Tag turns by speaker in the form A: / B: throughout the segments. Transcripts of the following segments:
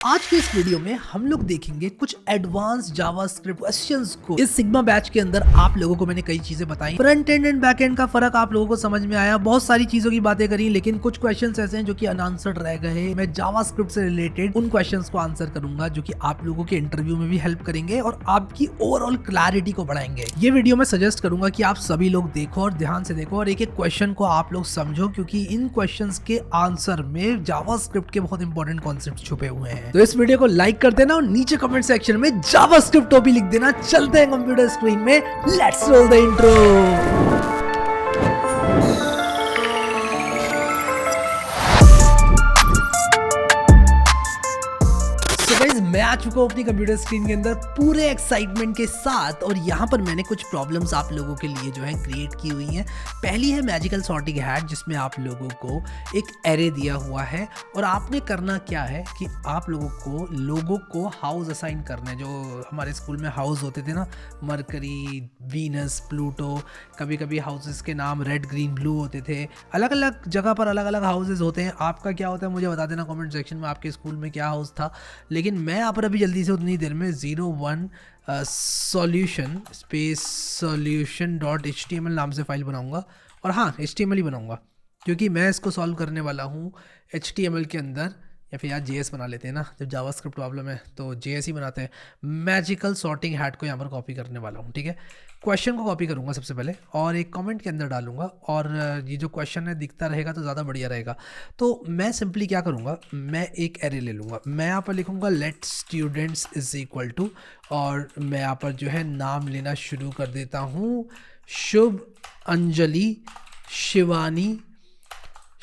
A: आज के इस वीडियो में हम लोग देखेंगे कुछ एडवांस जावास्क्रिप्ट क्वेश्चंस को। इस सिग्मा बैच के अंदर आप लोगों को मैंने कई चीजें बताई, front end and back and का फर्क आप लोगों को समझ में आया, बहुत सारी चीजों की बातें करी, लेकिन कुछ क्वेश्चंस ऐसे हैं जो कि अनआंसर्ड रह गए। मैं जावास्क्रिप्ट से रिलेटेड उन क्वेश्चंस को आंसर करूंगा जो कि आप लोगों के इंटरव्यू में भी हेल्प करेंगे और आपकी ओवरऑल क्लैरिटी को बढ़ाएंगे। ये वीडियो मैं सजेस्ट करूंगा कि आप सभी लोग देखो और ध्यान से देखो और एक एक क्वेश्चन को आप लोग समझो, क्योंकि इन क्वेश्चंस के आंसर में जावास्क्रिप्ट के बहुत इंपॉर्टेंट कॉन्सेप्ट छुपे हुए हैं। तो इस वीडियो को लाइक कर देना और नीचे कमेंट सेक्शन में जावास्क्रिप्ट टॉपिक लिख देना। चलते हैं कंप्यूटर स्क्रीन में, लेट्स रोल द इंट्रो। मैं आ चुका हूँ अपनी कंप्यूटर स्क्रीन के अंदर पूरे एक्साइटमेंट के साथ, और यहाँ पर मैंने कुछ प्रॉब्लम्स आप लोगों के लिए जो है क्रिएट की हुई हैं। पहली है मैजिकल सॉर्टिंग हैट, जिसमें आप लोगों को एक एरे दिया हुआ है और आपने करना क्या है कि आप लोगों को हाउस असाइन करना है। जो हमारे स्कूल में हाउस होते थे ना, मरकरी, वीनस, प्लूटो, कभी कभी हाउसेस के नाम रेड, ग्रीन, ब्लू होते थे। अलग अलग जगह पर अलग अलग हाउसेस होते हैं। आपका क्या होता है मुझे बता देना कमेंट सेक्शन में, आपके स्कूल में क्या हाउस था। लेकिन मैं यहाँ पर अभी जल्दी से उतनी देर में 01 सॉल्यूशन स्पेस solution.html नाम से फाइल बनाऊंगा। और हाँ, HTML ही बनाऊंगा, क्योंकि मैं इसको सॉल्व करने वाला हूँ HTML के अंदर, या फिर यार JS बना लेते हैं ना, जब जावास्क्रिप्ट प्रॉब्लम है तो JS ही बनाते हैं। मैजिकल सॉर्टिंग हैट को यहाँ पर कॉपी करने वाला हूँ, ठीक है। क्वेश्चन को कॉपी करूँगा सबसे पहले और एक कमेंट के अंदर डालूंगा, और ये जो क्वेश्चन है दिखता रहेगा तो ज़्यादा बढ़िया रहेगा। तो मैं सिंपली क्या करूँगा, मैं एक एरे ले लूँगा। मैं यहाँ पर लिखूँगा let students is equal to, और मैं यहाँ पर जो है नाम लेना शुरू कर देता हूँ। शुभ, अंजलि, शिवानी,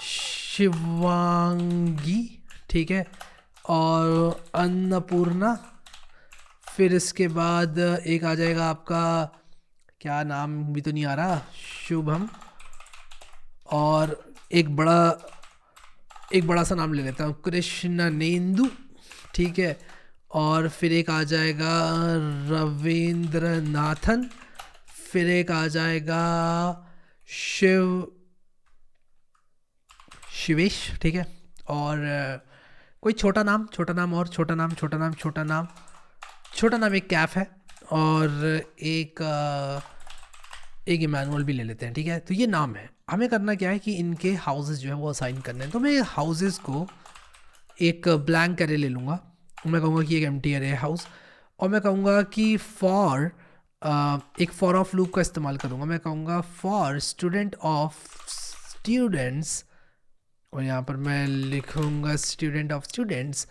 A: शिवांगी, ठीक है, और अन्नपूर्णा। फिर इसके बाद एक आ जाएगा आपका, क्या नाम भी तो नहीं आ रहा, शुभम, और एक बड़ा सा नाम ले लेता हूँ, कृष्णनेंदु, ठीक है। और फिर एक आ जाएगा रविंद्रनाथन। फिर एक आ जाएगा शिवेश, ठीक है। और कोई छोटा नाम और छोटा नाम एक कैफ है, और एक इमैनुअल भी ले लेते हैं, ठीक है। तो ये नाम है। हमें करना क्या है कि इनके हाउसेस जो है वो असाइन करने हैं। तो मैं हाउसेस को एक ब्लैंक एरे ले लूँगा। मैं कहूँगा कि एक एम्प्टी एरे है हाउस, और मैं कहूँगा कि एक फॉर ऑफ लूप का इस्तेमाल करूँगा। मैं कहूँगा फॉर स्टूडेंट्स, और यहाँ पर मैं लिखूँगा स्टूडेंट ऑफ स्टूडेंट्स।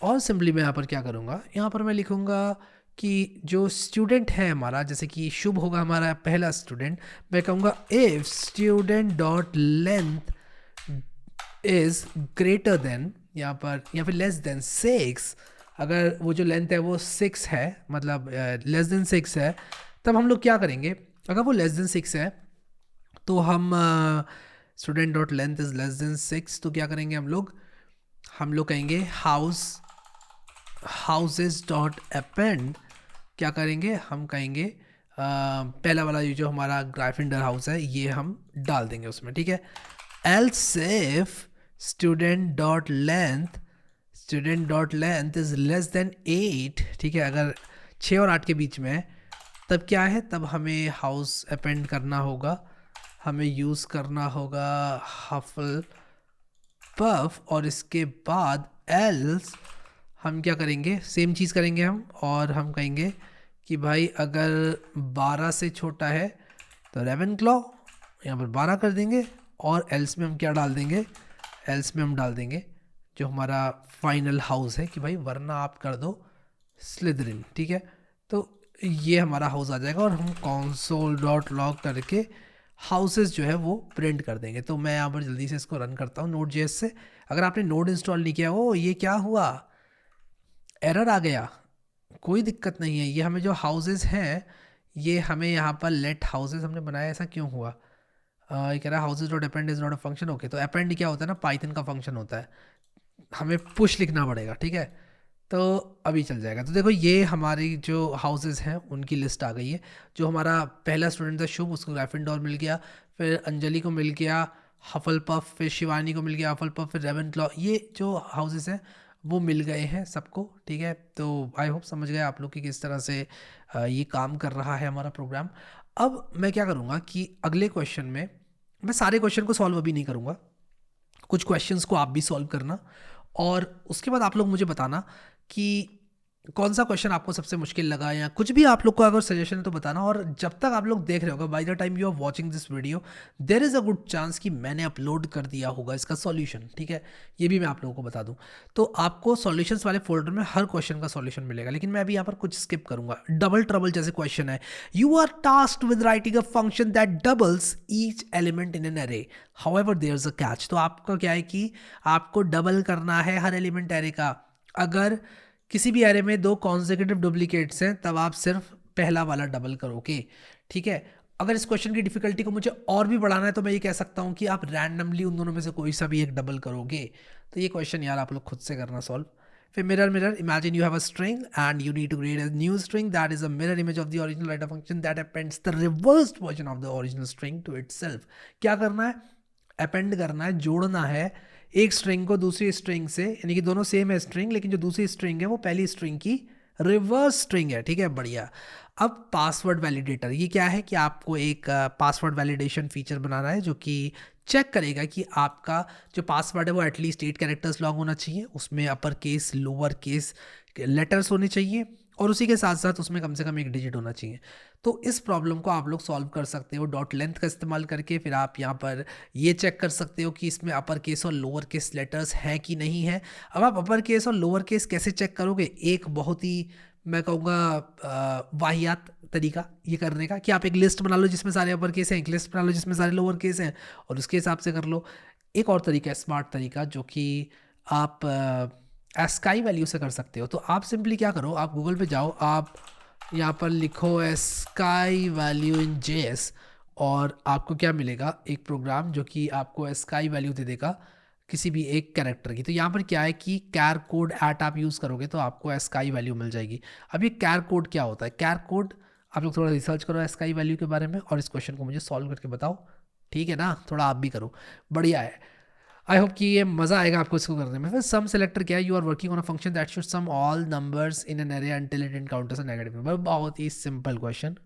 A: और सिंपली मैं यहाँ पर क्या करूँगा, यहाँ पर मैं लिखूँगा कि जो स्टूडेंट है हमारा, जैसे कि शुभ होगा हमारा पहला स्टूडेंट, मैं कहूँगा if student dot length is greater than, यहाँ पर या फिर लेस देन 6, अगर वो जो लेंथ है वो 6 है, मतलब लेस देन 6 है, तब हम लोग क्या करेंगे। अगर वो लेस देन 6 है तो हम student dot length is less than 6, तो क्या करेंगे हम लोग कहेंगे हाउसेज डॉट अपेंड। क्या करेंगे, हम कहेंगे पहला वाला ये जो हमारा ग्राइफिंडर हाउस है ये हम डाल देंगे उसमें, ठीक है। Else if student dot length is less than 8, ठीक है, अगर 6 और 8 के बीच में है, तब क्या है, तब हमें हाउस अपेंड करना होगा, हमें यूज़ करना होगा हफल पफ, और इसके बाद एल्स हम क्या करेंगे, सेम चीज़ करेंगे हम, और हम कहेंगे कि भाई अगर 12 से छोटा है तो रेवेनक्लॉ, यहाँ पर 12 कर देंगे, और एल्स में हम क्या डाल देंगे, एल्स में हम डाल देंगे जो हमारा फाइनल हाउस है कि भाई वरना आप कर दो स्लिदरिन, ठीक है। तो ये हमारा हाउस आ जाएगा, और हम console.log करके हाउसेस जो है वो प्रिंट कर देंगे। तो मैं यहाँ पर जल्दी से इसको रन करता हूँ Node.js से। अगर आपने नोड इंस्टॉल नहीं किया, ओ ये क्या हुआ, एरर आ गया, कोई दिक्कत नहीं है। ये हमें जो हाउसेस हैं, ये हमें यहाँ पर लेट हाउसेस हमने बनाया, ऐसा क्यों हुआ। ये कह रहा है houses dot append is not a function. Okay, तो अपेंड क्या होता है ना, पाइथन का फंक्शन होता है, हमें पुश लिखना पड़ेगा, ठीक है। तो अभी चल जाएगा। तो देखो ये हमारी जो हाउसेस हैं उनकी लिस्ट आ गई है। जो हमारा पहला स्टूडेंट था शुभ, उसको ग्राइफिंडोर मिल गया, फिर अंजलि को मिल गया हफल पफ, फिर शिवानी को मिल गया हफल पफ, फिर रेवेनक्लॉ। ये जो हाउसेस हैं वो मिल गए हैं सबको, ठीक है। तो आई होप समझ गए आप लोग कि किस तरह से ये काम कर रहा है हमारा प्रोग्राम। अब मैं क्या करूँगा कि अगले क्वेश्चन में मैं सारे क्वेश्चन को सॉल्व अभी नहीं करूँगा, कुछ क्वेश्चंस को आप भी सॉल्व करना, और उसके बाद आप लोग मुझे बताना कि कौन सा क्वेश्चन आपको सबसे मुश्किल लगा, या कुछ भी आप लोग को अगर सजेशन है तो बताना। और जब तक आप लोग देख रहे होगा, by the time you are watching this video, there is a good chance कि मैंने अपलोड कर दिया होगा इसका सॉल्यूशन, ठीक है। ये भी मैं आप लोगों को बता दूं। तो आपको सॉल्यूशंस वाले फोल्डर में हर क्वेश्चन का सॉल्यूशन मिलेगा, लेकिन मैं अभी यहाँ पर कुछ स्किप करूंगा। डबल ट्रबल जैसे क्वेश्चन है, you are tasked with writing a function that doubles each element in an array, however there is a catch. तो आपका क्या है कि आपको डबल करना है हर एलिमेंट एरे का। अगर किसी भी एरे में 2 कॉन्सेक्यूटिव डुप्लीकेट्स हैं तब आप सिर्फ पहला वाला डबल करोगे, ठीक है। अगर इस क्वेश्चन की डिफिकल्टी को मुझे और भी बढ़ाना है तो मैं ये कह सकता हूँ कि आप रैंडमली उन दोनों में से कोई सा भी एक डबल करोगे। तो ये क्वेश्चन यार आप लोग खुद से करना सॉल्व। फिर mirror mirror, imagine you have a string and you need to create a new string that is a mirror image of the original writer function that appends the reversed version of the original string to itself. क्या करना है? Append करना है, जोड़ना है एक string को दूसरी स्ट्रिंग से, यानी कि दोनों सेम है स्ट्रिंग, लेकिन जो दूसरी स्ट्रिंग है वो पहली स्ट्रिंग की रिवर्स स्ट्रिंग है, ठीक है, बढ़िया। अब पासवर्ड वैलिडेटर, ये क्या है कि आपको एक पासवर्ड वैलिडेशन फीचर बनाना है जो कि चेक करेगा कि आपका जो पासवर्ड है वो एटलीस्ट 8 कैरेक्टर्स लॉन्ग होना चाहिए, उसमें upper case lower case letters होने चाहिए, और उसी के साथ साथ उसमें कम से कम 1 डिजिट होना चाहिए। तो इस प्रॉब्लम को आप लोग सॉल्व कर सकते हो डॉट लेंथ का इस्तेमाल करके। फिर आप यहाँ पर ये चेक कर सकते हो कि इसमें अपर केस और लोअर केस लेटर्स हैं कि नहीं है। अब आप अपर केस और लोअर केस कैसे चेक करोगे? एक बहुत ही मैं कहूँगा वाहियात तरीका ये करने का कि आप एक लिस्ट बना लो जिसमें सारे अपर केस हैं, एक लिस्ट बना लो जिसमें सारे लोअर केस हैं, और उसके हिसाब से कर लो। एक और तरीका है स्मार्ट तरीका, जो कि आप एस्काई वैल्यू से कर सकते हो। तो आप सिंपली क्या करो, आप गूगल पे जाओ, आप यहाँ पर लिखो एस्काई वैल्यू इन जेएस, और आपको क्या मिलेगा? एक प्रोग्राम जो कि आपको एस्काई वैल्यू दे देगा किसी भी एक कैरेक्टर की। तो यहाँ पर क्या है कि कैर कोड एट आप यूज़ करोगे तो आपको एस्काई वैल्यू मिल जाएगी। अब ये कैर कोड क्या होता है? कैर कोड आप लोग थोड़ा रिसर्च करो एस्काई वैल्यू के बारे में, और इस क्वेश्चन को मुझे सॉल्व करके बताओ, ठीक है ना? थोड़ा आप भी करो, बढ़िया है। आई होप कि ये मज़ा आएगा आपको इसको करने में। फिर सम सेलेक्टर क्या है? You are working on a function that should sum all numbers in an array until it encounters a negative number. बहुत ही सिंपल क्वेश्चन,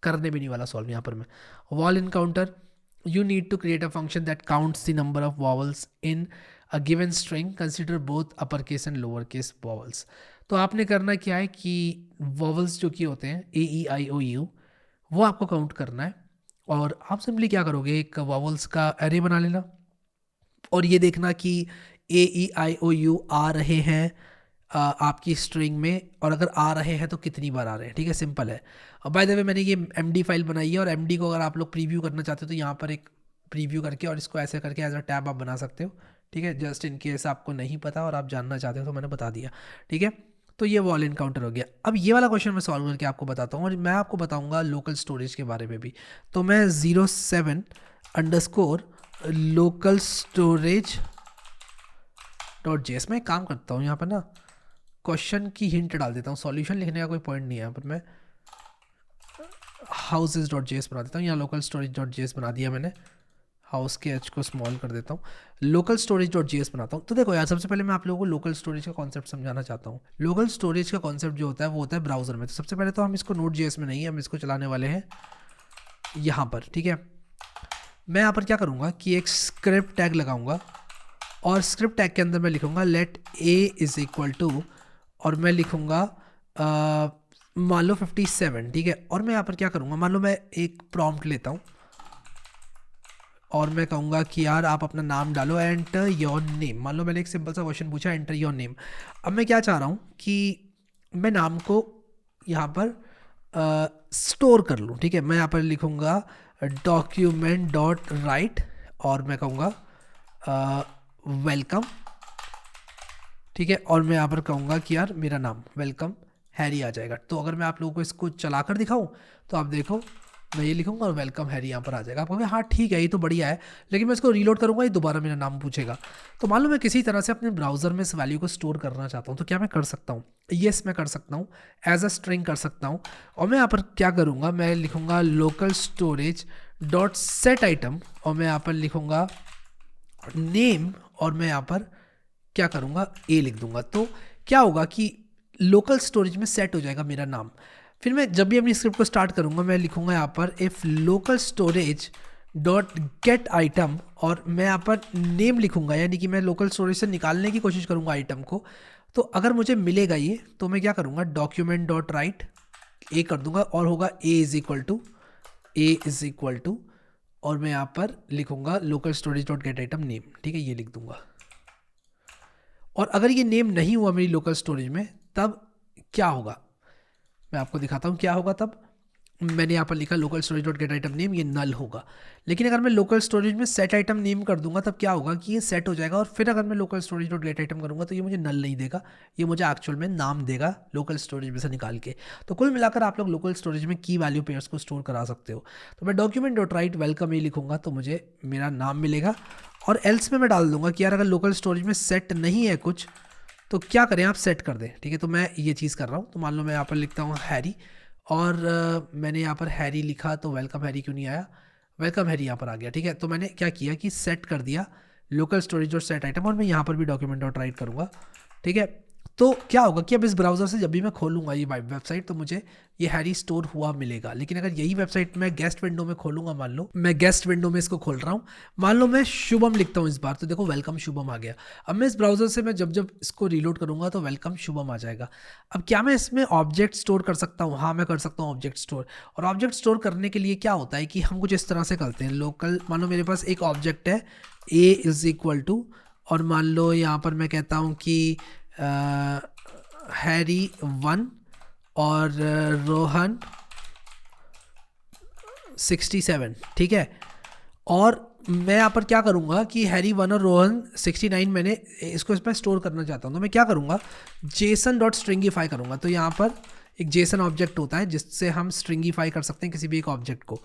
A: करने भी नहीं वाला सॉल्व यहाँ पर मैं। Wall encounter, you need to create a function that counts the number of vowels in a given string, consider both uppercase and lowercase vowels। तो आपने करना क्या है कि vowels जो कि होते हैं A-E-I-O-U वो आपको काउंट करना है, और आप सिंपली क्या करोगे, एक vowels का array बना लेना, और ये देखना कि A-E-I-O-U आ रहे हैं आपकी स्ट्रिंग में, और अगर आ रहे हैं तो कितनी बार आ रहे हैं, ठीक है, सिंपल है। और बाय द वे मैंने ये MD फाइल बनाई है, और MD को अगर आप लोग प्रीव्यू करना चाहते हो तो यहाँ पर एक प्रीव्यू करके और इसको ऐसे करके एज अ टैब आप बना सकते हो, ठीक है। जस्ट इन केस आपको नहीं पता और आप जानना चाहते हो तो मैंने बता दिया, ठीक है। तो ये वॉल इनकाउंटर हो गया। अब ये वाला क्वेश्चन मैं सॉल्व करके आपको बताता हूँ, और मैं आपको बताऊँगा लोकल स्टोरेज के बारे में भी। तो मैं 07_ लोकल स्टोरेज .js में एक काम करता हूँ, यहाँ पर ना क्वेश्चन की हिंट डाल देता हूँ, सॉल्यूशन लिखने का कोई पॉइंट नहीं है यहाँ पर। मैं houses.js बना देता हूँ, यहाँ लोकल स्टोरेज.js बना दिया मैंने। हाउस के एच को स्मॉल कर देता हूँ, लोकल स्टोरेज.js बनाता हूँ। तो देखो यार, सबसे पहले मैं आप लोगों को लोकल स्टोरेज का कॉन्सेप्ट समझाना चाहता हूँ। लोकल स्टोरेज का कॉन्सेप्ट जो होता है वो होता है ब्राउज़र में। तो सबसे पहले तो हम इसको Node.js में नहीं, हम इसको चलाने वाले हैं यहाँ पर, ठीक है। मैं यहाँ पर क्या करूँगा कि एक स्क्रिप्ट टैग लगाऊंगा, और स्क्रिप्ट टैग के अंदर मैं लिखूँगा let a is equal to, और मैं लिखूँगा मान लो 57, ठीक है। और मैं यहाँ पर क्या करूँगा, मान लो मैं एक प्रॉम्प्ट लेता हूँ और मैं कहूँगा कि यार आप अपना नाम डालो, एंटर योर नेम। मान लो मैंने एक सिंपल सा क्वेश्चन पूछा, एंटर योर नेम। अब मैं क्या चाह रहा हूँ कि मैं नाम को यहाँ पर स्टोर कर लूँ, ठीक है। मैं यहाँ पर लिखूँगा document.write, और मैं कहूँगा वेलकम, ठीक है। और मैं यहाँ पर कहूँगा कि यार मेरा नाम वेलकम हैरी आ जाएगा। तो अगर मैं आप लोगों को इसको चला कर दिखाऊँ तो आप देखो, मैं ये लिखूँगा और वेलकम हैरी यहाँ पर आ जाएगा। आप कहोगे हाँ ठीक है ये तो बढ़िया है, लेकिन मैं इसको रीलोड करूँगा ये दोबारा मेरा नाम पूछेगा। तो मान लो मैं किसी तरह से अपने ब्राउज़र में इस वैल्यू को स्टोर करना चाहता हूँ, तो क्या मैं कर सकता हूँ? येस मैं कर सकता हूँ, एज अ स्ट्रिंग कर सकता हूँ। और मैं यहाँ पर क्या करूँगा, मैं लिखूँगा local storage dot set item, और मैं यहाँ पर लिखूँगा नेम, और मैं यहाँ पर क्या करूँगा, ए लिख दूंगा। तो क्या होगा कि लोकल स्टोरेज में सेट हो जाएगा मेरा नाम। फिर मैं जब भी अपनी स्क्रिप्ट को स्टार्ट करूँगा मैं लिखूँगा यहाँ पर if local storage dot get item, और मैं यहाँ पर नेम लिखूँगा, यानी कि मैं लोकल स्टोरेज से निकालने की कोशिश करूँगा आइटम को। तो अगर मुझे मिलेगा ये तो मैं क्या करूँगा, डॉक्यूमेंट डॉट राइट ए कर दूंगा और होगा ए इज़ इक्वल टू और मैं यहाँ पर लिखूँगा local storage dot get item name, ठीक है, ये लिख दूंगा। और अगर ये नेम नहीं हुआ मेरी लोकल स्टोरेज में तब क्या होगा, मैं आपको दिखाता हूँ क्या होगा। तब मैंने यहाँ पर लिखा local storage dot get item name, ये नल होगा। लेकिन अगर मैं लोकल स्टोरेज में सेट आइटम नेम कर दूंगा तब क्या होगा कि ये सेट हो जाएगा, और फिर अगर मैं local storage dot get item करूँगा तो ये मुझे नल नहीं देगा, ये मुझे एक्चुअल में नाम देगा लोकल स्टोरेज में से निकाल के। तो कुल मिलाकर आप लोग लोकल स्टोरेज में की वैल्यू पेयर्स को स्टोर करा सकते हो। तो मैं डॉक्यूमेंट डॉट राइट वेलकम ये लिखूंगा तो मुझे मेरा नाम मिलेगा, और एल्स में मैं डाल दूंगा कि यार अगर लोकल स्टोरेज में सेट नहीं है कुछ तो क्या करें, आप सेट कर दें, ठीक है। तो मैं ये चीज़ कर रहा हूँ। तो मान लो मैं यहाँ पर लिखता हूँ हैरी, और मैंने यहाँ पर हैरी लिखा तो वेलकम हैरी क्यों नहीं आया, वेलकम हैरी यहाँ पर आ गया, ठीक है। तो मैंने क्या किया कि सेट कर दिया लोकल स्टोरेज और सेट आइटम, और मैं यहाँ पर भी डॉक्यूमेंट डॉट राइट करूँगा, ठीक है। तो क्या होगा कि अब इस ब्राउज़र से जब भी मैं खोलूँगा ये वेबसाइट तो मुझे ये हैरी स्टोर हुआ मिलेगा। लेकिन अगर यही वेबसाइट मैं गेस्ट विंडो में खोलूँगा, मान लो मैं गेस्ट विंडो में इसको खोल रहा हूँ, मान लो मैं शुभम लिखता हूँ इस बार, तो देखो वेलकम शुभम आ गया। अब मैं इस ब्राउज़र से मैं जब जब इसको रीलोड करूँगा तो वेलकम शुभम आ जाएगा। अब क्या मैं इसमें ऑब्जेक्ट स्टोर कर सकता हूँ? हाँ, मैं कर सकता हूँ ऑब्जेक्ट स्टोर। और ऑब्जेक्ट स्टोर करने के लिए क्या होता है कि हम कुछ इस तरह से करते हैं, लोकल, मान लो मेरे पास एक ऑब्जेक्ट है ए इज़ इक्वल टू, और मान लो यहाँ पर मैं कहता हूँ कि हैरी 1 और रोहन 67, ठीक है। और मैं यहाँ पर क्या करूँगा कि हैरी 1 और रोहन 69 मैंने इसको इसमें स्टोर करना चाहता हूँ, तो मैं क्या करूँगा, जेसन डॉट स्ट्रिंगीफाई करूँगा। तो यहाँ पर एक जेसन ऑब्जेक्ट होता है जिससे हम स्ट्रिंगीफाई कर सकते हैं किसी भी एक ऑब्जेक्ट को।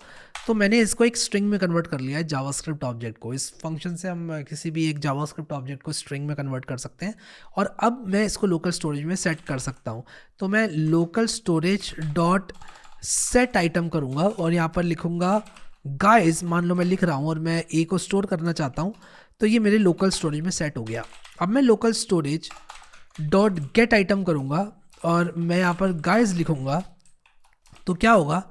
A: तो मैंने इसको एक स्ट्रिंग में कन्वर्ट कर लिया है, जावास्क्रिप्ट ऑब्जेक्ट को। इस फंक्शन से हम किसी भी एक जावास्क्रिप्ट ऑब्जेक्ट को स्ट्रिंग में कन्वर्ट कर सकते हैं, और अब मैं इसको लोकल स्टोरेज में सेट कर सकता हूँ। तो मैं local storage dot set item करूँगा और यहाँ पर लिखूँगा गाइस, मान लो मैं लिख रहा हूँ और मैं ए को स्टोर करना चाहता हूँ, तो ये मेरे लोकल स्टोरेज में सेट हो गया। अब मैं local storage dot get item करूँगा और मैं यहाँ पर गाइस लिखूँगा, तो क्या होगा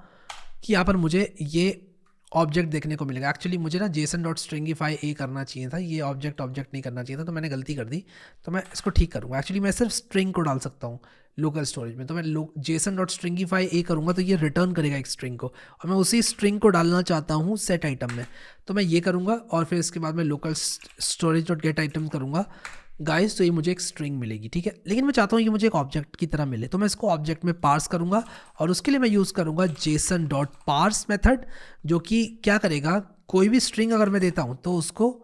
A: कि यहाँ पर मुझे ये ऑब्जेक्ट देखने को मिलेगा। एक्चुअली मुझे ना जेसन डॉट स्ट्रिंगीफाई ए करना चाहिए था, ये ऑब्जेक्ट नहीं करना चाहिए था, तो मैंने गलती कर दी। तो मैं इसको ठीक करूँगा। एक्चुअली मैं सिर्फ स्ट्रिंग को डाल सकता हूँ लोकल स्टोरेज में, तो मैं जेसन डॉट स्ट्रिंगीफाई ए करूँगा तो ये रिटर्न करेगा एक स्ट्रिंग को, और मैं उसी स्ट्रिंग को डालना चाहता हूँ सेट आइटम में, तो मैं ये करूँगा। और फिर इसके बाद मैं local storage dot get item करूँगा गाइस, तो ये मुझे एक स्ट्रिंग मिलेगी, ठीक है। लेकिन मैं चाहता हूँ कि मुझे एक ऑब्जेक्ट की तरह मिले, तो मैं इसको ऑब्जेक्ट में पार्स करूँगा, और उसके लिए मैं यूज़ करूँगा जेसन डॉट पार्स मेथड, जो कि क्या करेगा, कोई भी स्ट्रिंग अगर मैं देता हूँ तो उसको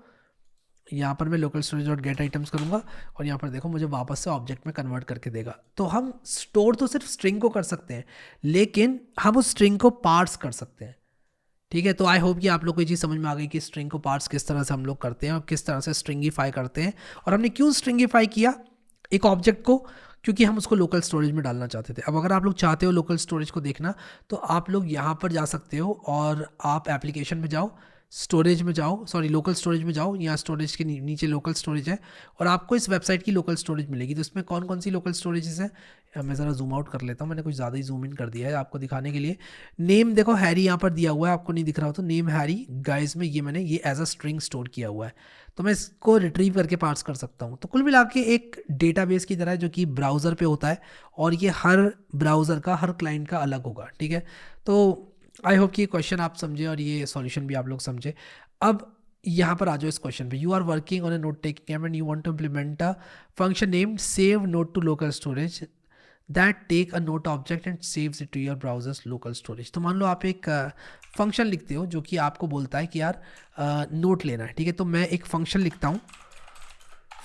A: यहाँ पर मैं local storage dot gate items करूँगा, और यहाँ पर देखो मुझे वापस से ऑब्जेक्ट में कन्वर्ट करके देगा। तो हम स्टोर तो सिर्फ स्ट्रिंग को कर सकते हैं, लेकिन हम उस स्ट्रिंग को पार्स कर सकते हैं, ठीक है। तो आई होप कि आप लोग को ये चीज़ समझ में आ गई कि स्ट्रिंग को पार्ट्स किस तरह से हम लोग करते हैं और किस तरह से स्ट्रिंगीफाई करते हैं। और हमने क्यों स्ट्रिंगीफाई किया एक ऑब्जेक्ट को, क्योंकि हम उसको लोकल स्टोरेज में डालना चाहते थे। अब अगर आप लोग चाहते हो लोकल स्टोरेज को देखना, तो आप लोग यहाँ पर जा सकते हो और आप एप्लीकेशन में जाओ, स्टोरेज में जाओ, सॉरी लोकल स्टोरेज में जाओ, यहाँ स्टोरेज के नीचे लोकल स्टोरेज है, और आपको इस वेबसाइट की लोकल स्टोरेज मिलेगी। तो इसमें कौन कौन सी लोकल स्टोरेजेस हैं, मैं ज़रा जूम आउट कर लेता हूँ, मैंने कुछ ज़्यादा ही जूम इन कर दिया है आपको दिखाने के लिए। नेम देखो हैरी यहाँ पर दिया हुआ है, आपको नहीं दिख रहा हो तो नेम हैरी गाइस में ये मैंने ये एज अ स्ट्रिंग स्टोर किया हुआ है, तो मैं इसको रिट्रीव करके पार्स कर सकता हूँ। तो कुल मिला के एक डेटाबेस की तरह है जो कि ब्राउज़र पे होता है, और ये हर ब्राउज़र का हर क्लाइंट का अलग होगा, ठीक है। तो आई होप कि ये क्वेश्चन आप समझे और ये सॉल्यूशन भी आप लोग समझे। अब यहाँ पर आ जाओ इस क्वेश्चन पे, you are working on a note taking app and you want to implement a function named save note to local storage that take a note object and saves it to your browser's local storage. तो मान लो आप एक function लिखते हो जो कि आपको बोलता है कि यार नोट लेना है, ठीक है। तो मैं एक फंक्शन लिखता हूँ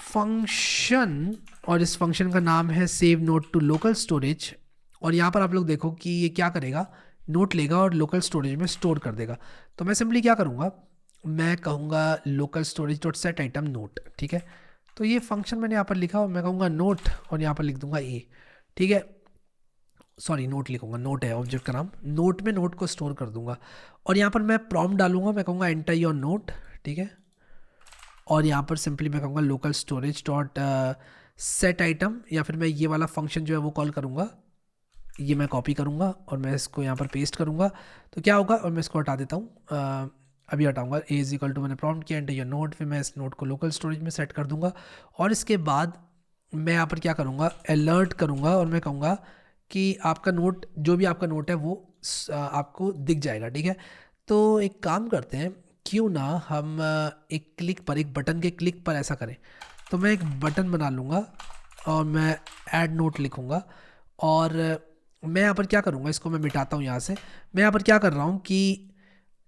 A: फंक्शन, और इस फंक्शन का नाम है save note to local storage, और यहाँ पर आप लोग देखो कि ये क्या करेगा, नोट लेगा और लोकल स्टोरेज में स्टोर कर देगा। तो मैं सिंपली क्या करूँगा, मैं कहूँगा local storage dot set item note, ठीक है। तो ये फंक्शन मैंने यहाँ पर लिखा और मैं कहूँगा नोट, और यहाँ पर लिख दूंगा ए, ठीक है। सॉरी नोट लिखूंगा, नोट है ऑब्जेक्ट का नाम, नोट में नोट को स्टोर कर दूंगा, और यहाँ पर मैं प्रॉम्प्ट डालूंगा, मैं कहूँगा एंटर योर नोट, ठीक है। और यहाँ पर सिंपली मैं कहूँगा local storage dot set item, या फिर मैं ये वाला फंक्शन जो है वो कॉल करूँगा। ये मैं कॉपी करूँगा और मैं इसको यहाँ पर पेस्ट करूँगा। तो क्या होगा, और मैं इसको हटा देता हूँ, अभी हटाऊँगा। ए इज इक्वल टू मैंने प्रॉम्प्ट किया एंटर योर नोट, फिर मैं इस नोट को लोकल स्टोरेज में सेट कर दूँगा। और इसके बाद मैं यहाँ पर क्या करूँगा, अलर्ट करूँगा और मैं कहूँगा कि आपका नोट, जो भी आपका नोट है वो आपको दिख जाएगा, ठीक है। तो एक काम करते हैं, क्यों ना हम एक क्लिक पर, एक बटन के क्लिक पर ऐसा करें। तो मैं एक बटन बना लूँगा और मैं ऐड नोट लिखूँगा और मैं यहाँ पर क्या करूँगा, इसको मैं मिटाता हूँ यहाँ से। मैं यहाँ पर क्या कर रहा हूँ कि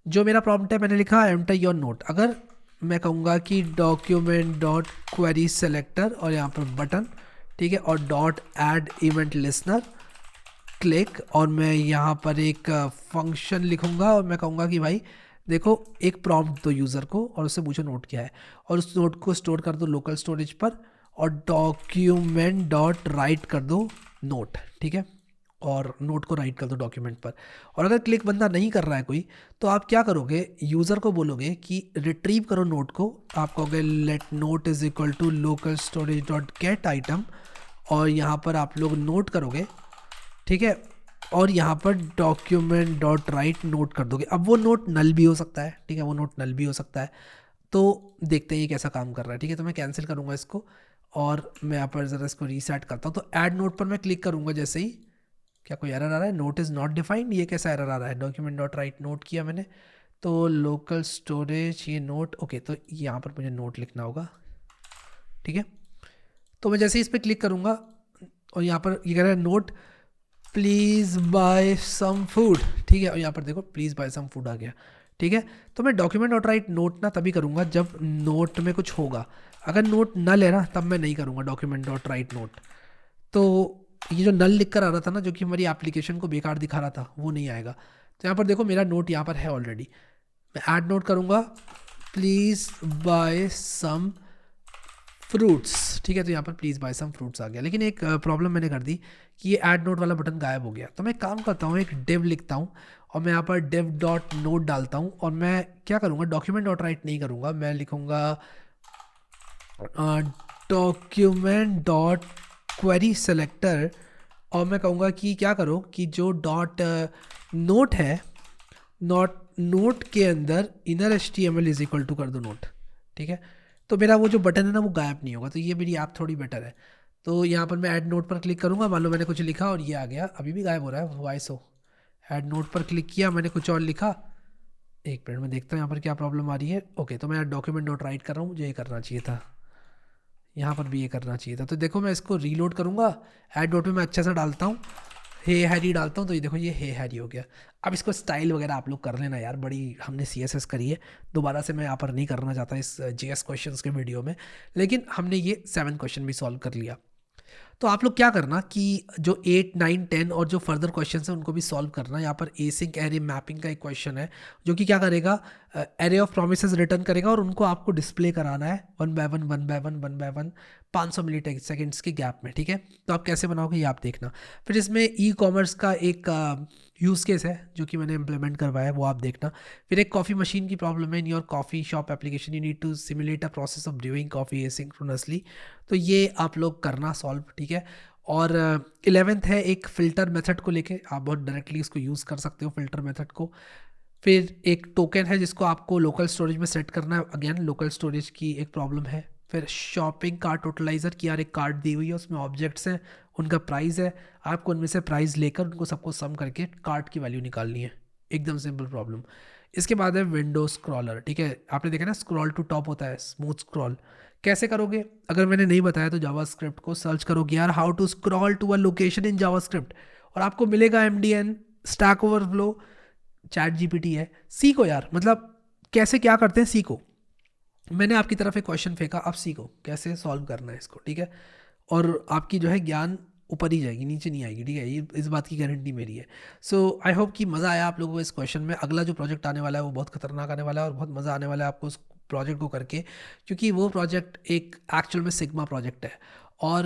A: जो मेरा प्रॉम्प्ट है मैंने लिखा एंटर योर नोट। अगर मैं कहूँगा कि डॉक्यूमेंट डॉट क्वेरी सेलेक्टर और यहाँ पर बटन, ठीक है, और dot add event listener click, और मैं यहाँ पर एक फंक्शन लिखूँगा और मैं कहूँगा कि भाई देखो एक प्रॉम्प्ट दो यूज़र को और उससे पूछो नोट क्या है, और उस नोट को स्टोर कर दो लोकल स्टोरेज पर और डॉक्यूमेंट डॉट राइट कर दो नोट, ठीक है, और नोट को राइट कर दो डॉक्यूमेंट पर। और अगर क्लिक बंदा नहीं कर रहा है कोई, तो आप क्या करोगे, यूज़र को बोलोगे कि रिट्रीव करो नोट को। आप कहोगे let note is equal to local storage dot get item, और यहाँ पर आप लोग नोट करोगे, ठीक है, और यहाँ पर डॉक्यूमेंट डॉट राइट नोट कर दोगे। अब वो नोट नल भी हो सकता है, ठीक है, वो नोट नल भी हो सकता है। तो देखते हैं ये कैसा काम कर रहा है, ठीक है। तो मैं कैंसिल करूँगा इसको और मैं यहाँ पर ज़रा इसको रीसेट करता हूँ। तो ऐड नोट पर मैं क्लिक करूँगा जैसे ही, क्या कोई एरर आ रहा है, नोट इज़ नॉट डिफाइंड, ये कैसा एरर आ रहा है, डॉक्यूमेंट डॉट राइट नोट किया मैंने, तो लोकल स्टोरेज ये नोट, ओके, तो यहाँ पर मुझे नोट लिखना होगा, ठीक है। तो मैं जैसे ही इस पर क्लिक करूँगा और यहाँ पर ये कह रहा है note please buy some food, ठीक है, और यहाँ पर देखो प्लीज़ बाय सम फूड आ गया, ठीक है। तो मैं डॉक्यूमेंट डॉट राइट नोट ना तभी करूँगा जब नोट में कुछ होगा। अगर नोट नल है ना तब मैं नहीं करूँगा डॉक्यूमेंट डॉट राइट नोट। तो ये जो नल लिख कर आ रहा था ना, जो कि हमारी एप्लीकेशन को बेकार दिखा रहा था, वो नहीं आएगा। तो यहाँ पर देखो मेरा नोट यहाँ पर है ऑलरेडी। मैं ऐड नोट करूँगा प्लीज़ बाय सम फ्रूट्स, ठीक है, तो यहाँ पर प्लीज़ बाय सम फ्रूट्स आ गया। लेकिन एक प्रॉब्लम मैंने कर दी कि ये ऐड नोट वाला बटन गायब हो गया। तो मैं काम करता हूँ, एक डिव लिखता हूँ और मैं यहाँ पर डिव डॉट नोट डालता हूँ और मैं क्या करूँगा, डॉक्यूमेंट डॉट राइट नहीं करूँगा, मैं लिखूँगा डॉक्यूमेंट डॉट क्वेरी सेलेक्टर, और मैं कहूँगा कि क्या करो कि जो डॉट नोट है, नोट के अंदर inner HTML is equal to कर दो नोट, ठीक है। तो मेरा वो जो बटन है ना वो गायब नहीं होगा। तो ये मेरी ऐप थोड़ी बेटर है। तो यहाँ पर मैं ऐड नोट पर क्लिक करूँगा, मान लो मैंने कुछ लिखा और ये आ गया, अभी भी गायब हो रहा है वाई सो। ऐड नोट पर क्लिक किया, मैंने कुछ और लिखा, एक मिनट में देखता हूँ यहाँ पर क्या प्रॉब्लम आ रही है। ओके, तो मैं डॉक्यूमेंट डॉट राइट कर रहा हूँ, मुझे ये करना चाहिए था, यहाँ पर भी ये करना चाहिए था। तो देखो मैं इसको रीलोड करूँगा, ऐड नोट में मैं अच्छा सा डालता हूँ, हे हैरी डालता हूँ, तो ये देखो ये हे हैरी हो गया। अब इसको स्टाइल वगैरह आप लोग कर लेना यार, बड़ी हमने CSS करी है, दोबारा से मैं यहाँ पर नहीं करना चाहता इस JS क्वेश्चंस के वीडियो में, लेकिन हमने ये 7 क्वेश्चन भी सॉल्व कर लिया। तो आप लोग क्या करना कि जो 8, 9, 10 और जो फर्दर क्वेश्चन हैं उनको भी सॉल्व करना। यहाँ पर एसिंक एरे मैपिंग का एक क्वेश्चन है जो कि क्या करेगा, एरे ऑफ प्रोमिसेस रिटर्न करेगा और उनको आपको डिस्प्ले कराना है 1 बाय 1 1 बाय 1 1 बाय 1 500 मिली सेकेंड्स के गैप में, ठीक है। तो आप कैसे बनाओगे ये आप देखना। फिर इसमें ई-कॉमर्स का एक यूज़ केस है जो कि मैंने इंप्लीमेंट करवाया है, वो आप देखना। फिर एक कॉफ़ी मशीन की प्रॉब्लम है, in your coffee shop application you need to simulate a process of brewing coffee asynchronously, तो ये आप लोग करना सॉल्व, ठीक है। और 11th है एक फ़िल्टर मेथड को लेके, आप बहुत डायरेक्टली इसको यूज़ कर सकते हो फ़िल्टर मेथड को। फिर एक टोकन है जिसको आपको लोकल स्टोरेज में सेट करना है, अगेन लोकल स्टोरेज की एक प्रॉब्लम है। फिर शॉपिंग कार्ट टोटलाइज़र की, यार एक कार्ट दी हुई है उसमें ऑब्जेक्ट्स हैं, उनका प्राइस है, आपको उनमें से प्राइस लेकर उनको सबको सम करके कार्ट की वैल्यू निकालनी है, एकदम सिंपल प्रॉब्लम। इसके बाद है विंडो स्क्रॉलर, ठीक है, आपने देखा ना स्क्रॉल टू टॉप होता है, स्मूथ स्क्रॉल कैसे करोगे, अगर मैंने नहीं बताया तो जावास्क्रिप्ट को सर्च करोगे यार, how to scroll to a location in JavaScript, और आपको मिलेगा MDN, stack overflow, chat GPT है। सीखो यार, मतलब कैसे क्या करते हैं सीखो। मैंने आपकी तरफ एक क्वेश्चन फेंका, आप सीखो कैसे सॉल्व करना है इसको, ठीक है, और आपकी जो है ज्ञान ऊपर ही जाएगी, नीचे नहीं आएगी, ठीक है, ये इस बात की गारंटी मेरी है। सो आई होप कि मज़ा आया आप लोगों को इस क्वेश्चन में। अगला जो प्रोजेक्ट आने वाला है वो बहुत खतरनाक आने वाला है और बहुत मज़ा आने वाला है आपको उस प्रोजेक्ट को करके, क्योंकि वो प्रोजेक्ट एक एक्चुअल में सिग्मा प्रोजेक्ट है। और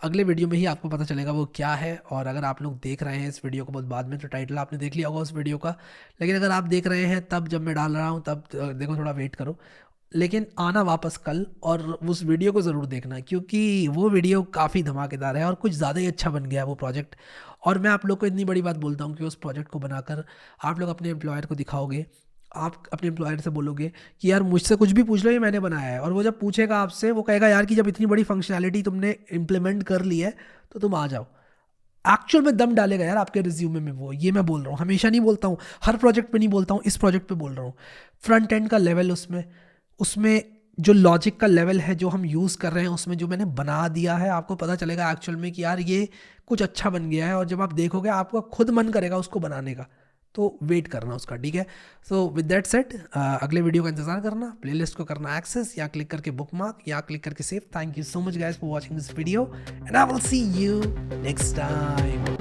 A: अगले वीडियो में ही आपको पता चलेगा वो क्या है। और अगर आप लोग देख रहे हैं इस वीडियो को बहुत बाद में, तो टाइटल आपने देख लिया होगा उस वीडियो का, लेकिन अगर आप देख रहे हैं तब जब मैं डाल रहा हूँ तब देखो, थोड़ा वेट करो। लेकिन आना वापस कल और उस वीडियो को ज़रूर देखना, क्योंकि वो वीडियो काफ़ी धमाकेदार है और कुछ ज़्यादा ही अच्छा बन गया है वो प्रोजेक्ट। और मैं आप लोग को इतनी बड़ी बात बोलता हूँ कि उस प्रोजेक्ट को बनाकर आप लोग अपने एम्प्लॉयर को दिखाओगे, आप अपने एम्प्लॉयर से बोलोगे कि यार मुझसे कुछ भी पूछ लो, ये मैंने बनाया है। और वो जब पूछेगा आपसे, वो कहेगा यार कि जब इतनी बड़ी फंक्शनैलिटी तुमने इम्प्लीमेंट कर ली है तो तुम आ जाओ। एक्चुअल में दम डालेगा यार आपके रिज्यूमे में वो, ये मैं बोल रहा हूँ। हमेशा नहीं बोलता हूँ, हर प्रोजेक्ट पे नहीं बोलता हूँ, इस प्रोजेक्ट पे बोल रहा हूँ। फ्रंट एंड का लेवल, उसमें उसमें जो लॉजिक का लेवल है जो हम यूज़ कर रहे हैं, उसमें जो मैंने बना दिया है, आपको पता चलेगा एक्चुअल में कि यार ये कुछ अच्छा बन गया है। और जब आप देखोगे आपका खुद मन करेगा उसको बनाने का। तो वेट करना उसका, ठीक है। सो विद दैट सेट, अगले वीडियो का इंतजार करना, प्लेलिस्ट को करना एक्सेस, या क्लिक करके बुक मार्क, या क्लिक करके save. Thank you so much guys for watching this video and I will see you next time.